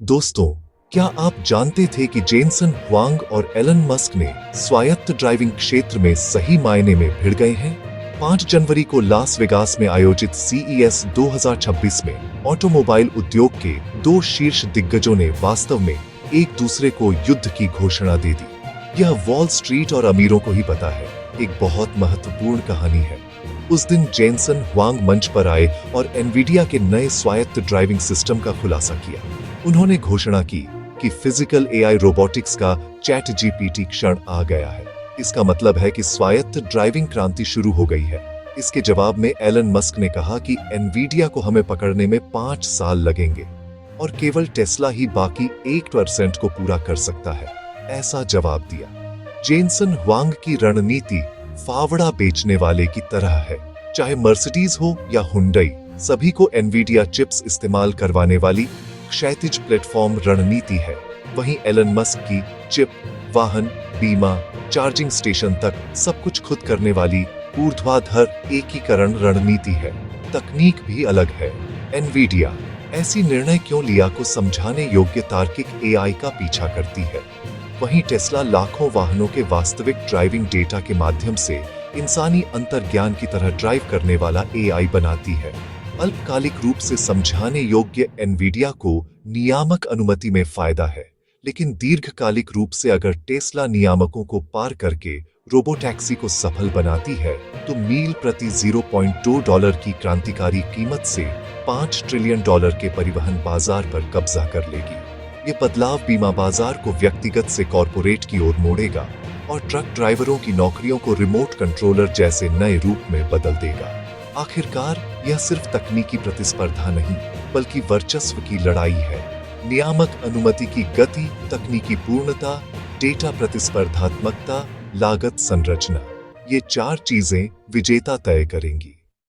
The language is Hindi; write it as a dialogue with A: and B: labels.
A: दोस्तों, क्या आप जानते थे कि जेनसन हुआंग और एलन मस्क ने स्वायत्त ड्राइविंग क्षेत्र में सही मायने में भिड़ गए हैं? 5 जनवरी को लास वेगास में आयोजित CES 2026 में ऑटोमोबाइल उद्योग के 2 शीर्ष दिग्गजों ने वास्तव में एक दूसरे को युद्ध की घोषणा दे दी। यह वॉल स्ट्रीट और अमीरों को ही पता है, एक बहुत महत्वपूर्ण कहानी है। उस दिन जेनसन हुआंग मंच पर आए और एनवीडिया के नए स्वायत्त ड्राइविंग सिस्टम का खुलासा किया। उन्होंने घोषणा की कि फिजिकल AI रोबोटिक्स का चैट GPT क्षण आ गया है। इसका मतलब है कि स्वायत्त ड्राइविंग क्रांति शुरू हो गई है। इसके जवाब में एलन मस्क ने कहा कि एनवीडिया को हमें पकड़ने में 5 साल लगेंगे और केवल टेस्ला ही बाकी 1% को पूरा कर सकता है, ऐसा जवाब दिया। जेनसन हुआंग की रणनीति फावड़ा बेचने वाले की तरह है। चाहे मर्सिडीज हो या हुंडई, सभी को एनवीडिया चिप्स इस्तेमाल करवाने वाली क्षैतिज प्लेटफॉर्म रणनीति है। वहीं एलन मस्क की चिप, वाहन, बीमा, चार्जिंग स्टेशन तक सब कुछ खुद करने वाली ऊर्ध्वाधर एकीकरण रणनीति है। तकनीक भी अलग है। एनवीडिया ऐसी निर्णय क्यों लिया को समझाने योग्य तार्किक AI का पीछा करती है। वहीं टेस्ला लाखों वाहनों के वास्तविक ड्राइविंग डेटा के माध्यम से इंसानी अंतर्ज्ञान की तरह ड्राइव करने वाला AI बनाती है। अल्पकालिक रूप से समझाने योग्य एनवीडिया को नियामक अनुमति में फायदा है, लेकिन दीर्घकालिक रूप से अगर टेस्ला नियामकों को पार करके रोबोटैक्सी को सफल बनाती है तो मील प्रति $0.2 की क्रांतिकारी कीमत से $5 ट्रिलियन के परिवहन बाजार पर कब्जा कर लेगी। ये बदलाव बीमा बाजार को व्यक्तिगत से कॉरपोरेट की ओर मोड़ेगा और ट्रक ड्राइवरों की नौकरियों को रिमोट कंट्रोलर जैसे नए रूप में बदल देगा। आखिरकार यह सिर्फ तकनीकी प्रतिस्पर्धा नहीं, बल्कि वर्चस्व की लड़ाई है। नियामक अनुमति की गति, तकनीकी पूर्णता, डेटा प्रतिस्पर्धात्मकता, लागत संरचना, ये 4 चीजें विजेता तय करेंगी।